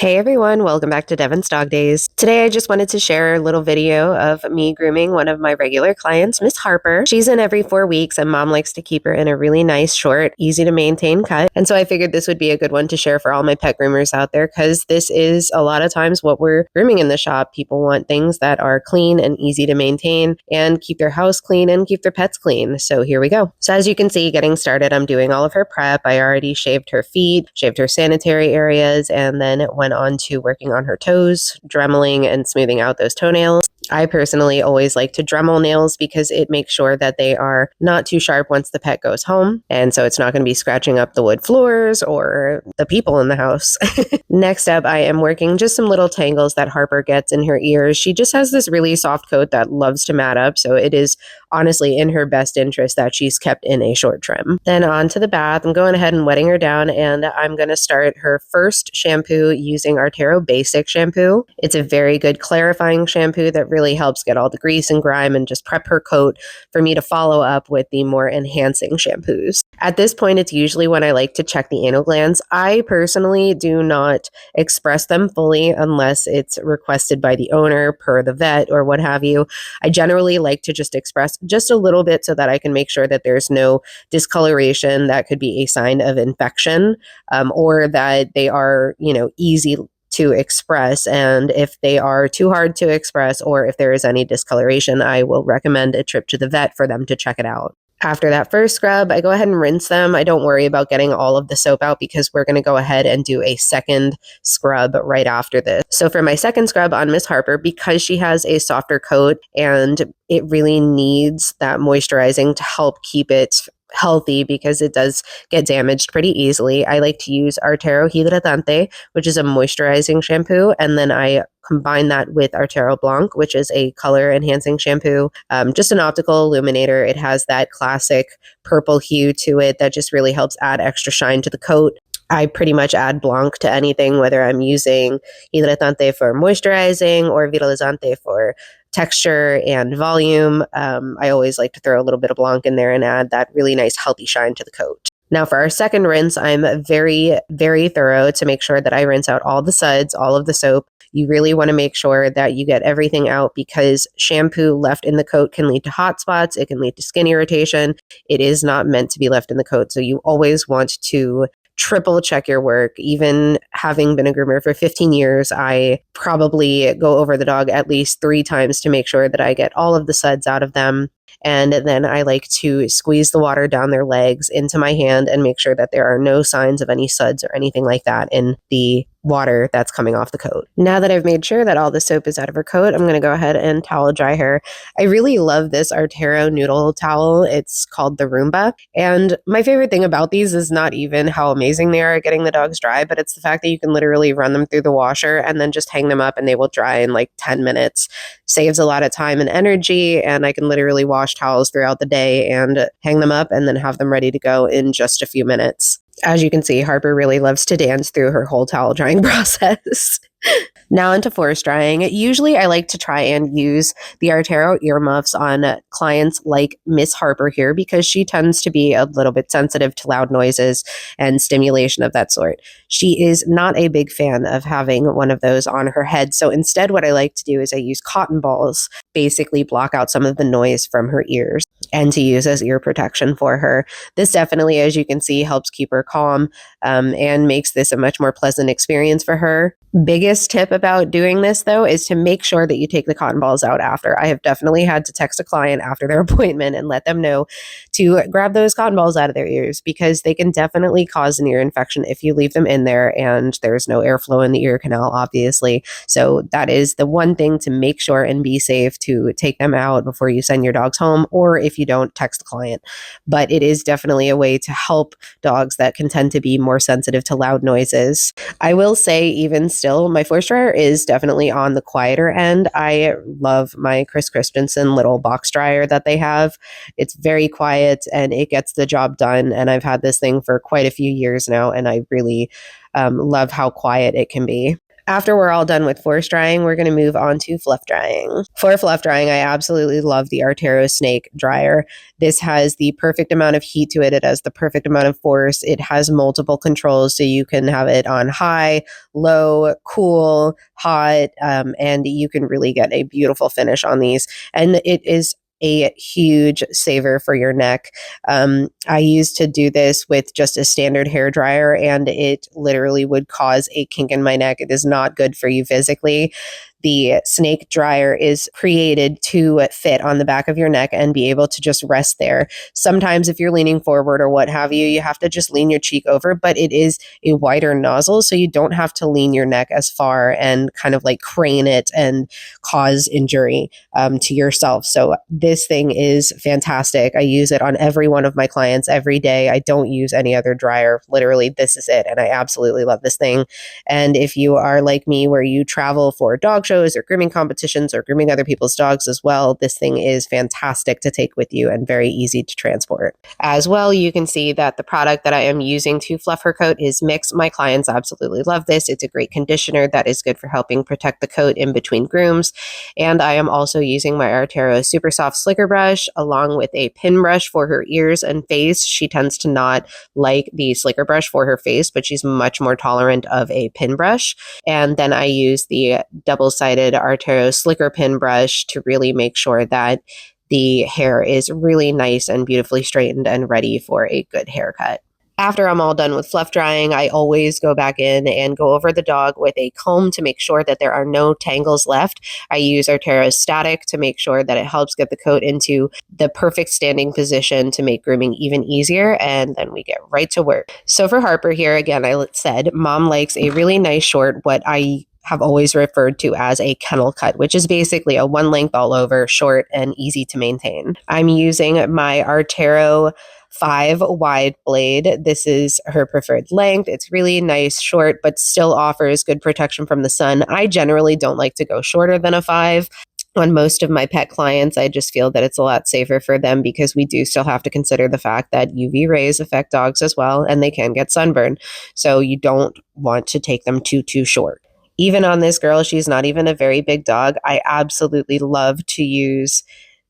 Hey everyone, welcome back to Devin Dog Days. Today I just wanted to share a little video of me grooming one of my regular clients, Miss Harper. She's in every 4 weeks and mom likes to keep her in a really nice, short, easy to maintain cut. And so I figured this would be a good one to share for all my pet groomers out there because this is a lot of times what we're grooming in the shop. People want things that are clean and easy to maintain and keep their house clean and keep their pets clean. So here we go. So as you can see, getting started, I'm doing all of her prep. I already shaved her feet, shaved her sanitary areas, and then went on to working on her toes, dremeling and smoothing out those toenails. I personally always like to Dremel nails because it makes sure that they are not too sharp once the pet goes home. And so it's not going to be scratching up the wood floors or the people in the house. Next up, I am working just some little tangles that Harper gets in her ears. She just has this really soft coat that loves to mat up. So it is honestly in her best interest that she's kept in a short trim. Then on to the bath. I'm going ahead and wetting her down, and I'm going to start her first shampoo using Artero Basic shampoo. It's a very good clarifying shampoo that really helps get all the grease and grime and just prep her coat for me to follow up with the more enhancing shampoos. At this point, it's usually when I like to check the anal glands. I personally do not express them fully unless it's requested by the owner per the vet or what have you. I generally like to just express just a little bit so that I can make sure that there's no discoloration that could be a sign of infection, or that they are, easy to express. And if they are too hard to express or if there is any discoloration, I will recommend a trip to the vet for them to check it out. After that first scrub, I go ahead and rinse them. I don't worry about getting all of the soap out because we're going to go ahead and do a second scrub right after this. So for my second scrub on Miss Harper, because she has a softer coat and it really needs that moisturizing to help keep it healthy because it does get damaged pretty easily, I like to use Artero Hidratante, which is a moisturizing shampoo, and then I combine that with Artero Blanc, which is a color enhancing shampoo, just an optical illuminator. It has that classic purple hue to it that just really helps add extra shine to the coat. I pretty much add Blanc to anything, whether I'm using Hidratante for moisturizing or Vitalizante for texture and volume. I always like to throw a little bit of Blanc in there and add that really nice healthy shine to the coat. Now for our second rinse, I'm very, very thorough to make sure that I rinse out all the suds, all of the soap. You really want to make sure that you get everything out because shampoo left in the coat can lead to hot spots. It can lead to skin irritation. It is not meant to be left in the coat. So you always want to triple check your work. Even having been a groomer for 15 years, I probably go over the dog at least 3 times to make sure that I get all of the suds out of them. And then I like to squeeze the water down their legs into my hand and make sure that there are no signs of any suds or anything like that in the water that's coming off the coat. Now that I've made sure that all the soap is out of her coat, I'm going to go ahead and towel dry her. I really love this Artero noodle towel. It's called the Roomba. And my favorite thing about these is not even how amazing they are at getting the dogs dry, but it's the fact that you can literally run them through the washer and then just hang them up and they will dry in like 10 minutes. Saves a lot of time and energy, and I can literally wash towels throughout the day and hang them up and then have them ready to go in just a few minutes. As you can see, Harper really loves to dance through her whole towel drying process. Now into force drying. Usually I like to try and use the Artero earmuffs on clients like Miss Harper here because she tends to be a little bit sensitive to loud noises and stimulation of that sort. She is not a big fan of having one of those on her head. So instead what I like to do is I use cotton balls, basically block out some of the noise from her ears and to use as ear protection for her. This definitely, as you can see, helps keep her calm and makes this a much more pleasant experience for her. Biggest tip about doing this, though, is to make sure that you take the cotton balls out after. I have definitely had to text a client after their appointment and let them know to grab those cotton balls out of their ears because they can definitely cause an ear infection if you leave them in there and there's no airflow in the ear canal, obviously. So that is the one thing to make sure and be safe to take them out before you send your dogs home, or if you don't, text the client. But it is definitely a way to help dogs that can tend to be more sensitive to loud noises. I will say, even still, my force dryer is definitely on the quieter end. I love my Chris Christensen little box dryer that they have. It's very quiet and it gets the job done. And I've had this thing for quite a few years now, and I really love how quiet it can be. After we're all done with force drying, we're going to move on to fluff drying. For fluff drying, I absolutely love the Artero Snake dryer. This has the perfect amount of heat to it. It has the perfect amount of force. It has multiple controls, so you can have it on high, low, cool, hot, and you can really get a beautiful finish on these. And it is a huge saver for your neck. I used to do this with just a standard hair dryer, and it literally would cause a kink in my neck. It is not good for you physically. The snake dryer is created to fit on the back of your neck and be able to just rest there. Sometimes if you're leaning forward or what have you, you have to just lean your cheek over, but it is a wider nozzle, so you don't have to lean your neck as far and kind of like crane it and cause injury to yourself. So this thing is fantastic. I use it on every one of my clients every day. I don't use any other dryer. Literally, this is it. And I absolutely love this thing. And if you are like me, where you travel for dog shows or grooming competitions or grooming other people's dogs as well, this thing is fantastic to take with you and very easy to transport. As well, you can see that the product that I am using to fluff her coat is Mix. My clients absolutely love this. It's a great conditioner that is good for helping protect the coat in between grooms. And I am also using my Artero Super Soft Slicker Brush along with a pin brush for her ears and face. She tends to not like the slicker brush for her face, but she's much more tolerant of a pin brush. And then I use the double-sided Artero Slicker Pin Brush to really make sure that the hair is really nice and beautifully straightened and ready for a good haircut. After I'm all done with fluff drying, I always go back in and go over the dog with a comb to make sure that there are no tangles left. I use Artero Static to make sure that it helps get the coat into the perfect standing position to make grooming even easier, and then we get right to work. So for Harper here, again, I said Mom likes a really nice short, what I have always referred to as a kennel cut, which is basically a one length all over, short and easy to maintain. I'm using my Artero 5 wide blade. This is her preferred length. It's really nice, short, but still offers good protection from the sun. I generally don't like to go shorter than a 5. On most of my pet clients, I just feel that it's a lot safer for them because we do still have to consider the fact that UV rays affect dogs as well, and they can get sunburn. So you don't want to take them too short. Even on this girl, she's not even a very big dog. I absolutely love to use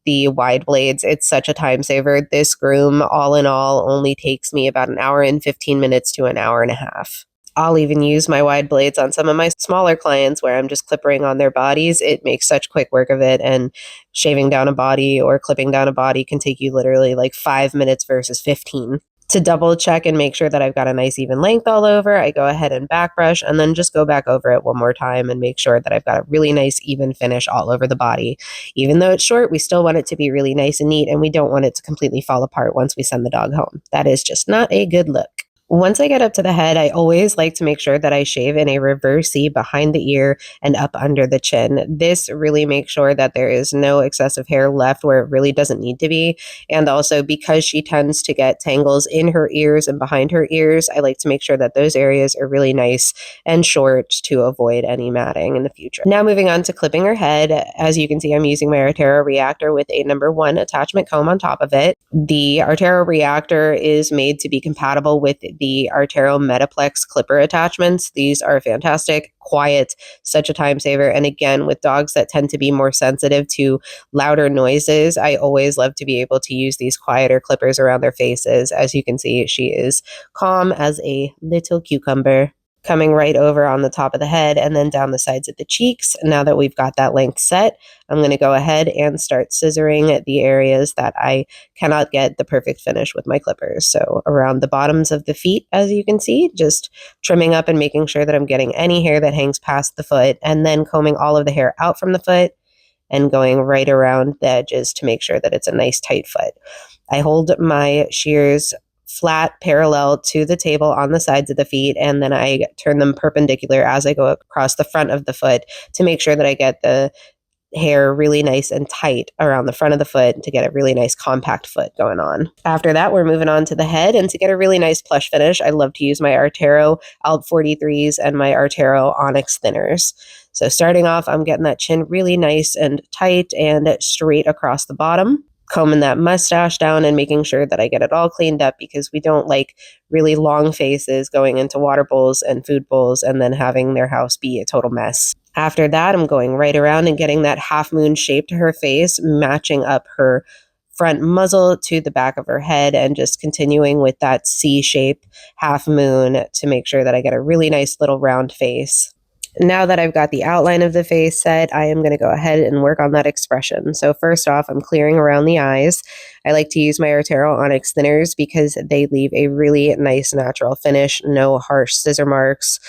the wide blades. It's such a time saver. This groom, all in all, only takes me about an hour and 15 minutes to an hour and a half. I'll even use my wide blades on some of my smaller clients where I'm just clippering on their bodies. It makes such quick work of it, and shaving down a body or clipping down a body can take you literally like 5 minutes versus 15. To double check and make sure that I've got a nice even length all over, I go ahead and back brush and then just go back over it one more time and make sure that I've got a really nice even finish all over the body. Even though it's short, we still want it to be really nice and neat, and we don't want it to completely fall apart once we send the dog home. That is just not a good look. Once I get up to the head, I always like to make sure that I shave in a reversey behind the ear and up under the chin. This really makes sure that there is no excessive hair left where it really doesn't need to be. And also, because she tends to get tangles in her ears and behind her ears, I like to make sure that those areas are really nice and short to avoid any matting in the future. Now moving on to clipping her head. As you can see, I'm using my Artero Reactor with a number 1 attachment comb on top of it. The Artero Reactor is made to be compatible with the Artero Metaplex clipper attachments. These are fantastic, quiet, such a time saver. And again, with dogs that tend to be more sensitive to louder noises, I always love to be able to use these quieter clippers around their faces. As you can see, she is calm as a little cucumber, coming right over on the top of the head and then down the sides of the cheeks. Now that we've got that length set, I'm going to go ahead and start scissoring the areas that I cannot get the perfect finish with my clippers. So around the bottoms of the feet, as you can see, just trimming up and making sure that I'm getting any hair that hangs past the foot, and then combing all of the hair out from the foot and going right around the edges to make sure that it's a nice tight foot. I hold my shears flat parallel to the table on the sides of the feet, and then I turn them perpendicular as I go across the front of the foot to make sure that I get the hair really nice and tight around the front of the foot to get a really nice compact foot going on. After that, we're moving on to the head, and to get a really nice plush finish, I love to use my Artero Alp 43s and my Artero Onyx thinners. So starting off, I'm getting that chin really nice and tight and straight across the bottom, combing that mustache down and making sure that I get it all cleaned up, because we don't like really long faces going into water bowls and food bowls and then having their house be a total mess. After that, I'm going right around and getting that half moon shape to her face, matching up her front muzzle to the back of her head, and just continuing with that C shape half moon to make sure that I get a really nice little round face. Now that I've got the outline of the face set, I am going to go ahead and work on that expression. So first off, I'm clearing around the eyes. I like to use my Artero Onyx thinners because they leave a really nice natural finish, no harsh scissor marks.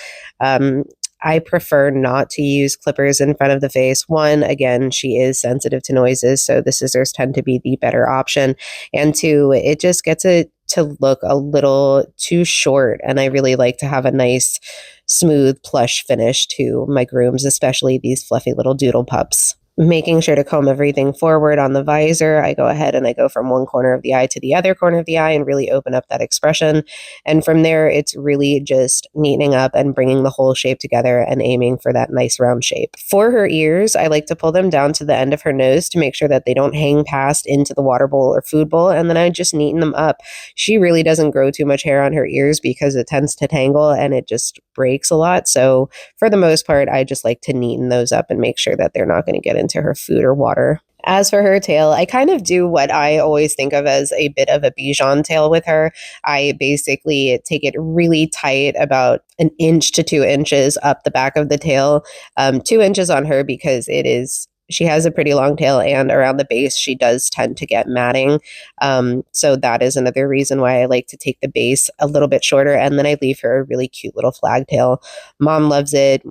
I prefer not to use clippers in front of the face. One, again, she is sensitive to noises, so the scissors tend to be the better option. And two, it just gets it to look a little too short, and I really like to have a nice, smooth, plush finish to my grooms, especially these fluffy little doodle pups. Making sure to comb everything forward on the visor, I go ahead and I go from one corner of the eye to the other corner of the eye and really open up that expression. And from there, it's really just neatening up and bringing the whole shape together and aiming for that nice round shape. For her ears, I like to pull them down to the end of her nose to make sure that they don't hang past into the water bowl or food bowl, and then I just neaten them up. She really doesn't grow too much hair on her ears because it tends to tangle and it just breaks a lot. So for the most part, I just like to neaten those up and make sure that they're not going to get into her food or water. As for her tail, I kind of do what I always think of as a bit of a Bichon tail with her. I basically take it really tight, about an inch to 2 inches up the back of the tail, 2 inches on her because she has a pretty long tail, and around the base she does tend to get matting. So that is another reason why I like to take the base a little bit shorter, and then I leave her a really cute little flag tail. Mom loves it.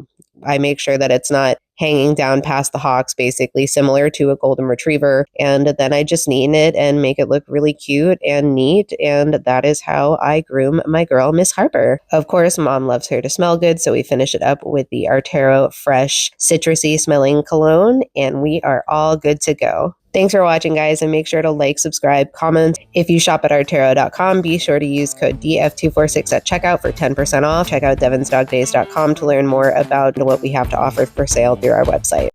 I make sure that it's not hanging down past the hocks, basically similar to a golden retriever. And then I just neaten it and make it look really cute and neat. And that is how I groom my girl, Miss Harper. Of course, Mom loves her to smell good, so we finish it up with the Artero Fresh citrusy smelling cologne, and we are all good to go. Thanks for watching, guys, and make sure to like, subscribe, comment. If you shop at artero.com, be sure to use code DF246 at checkout for 10% off. Check out devinsdogdays.com to learn more about what we have to offer for sale through our website.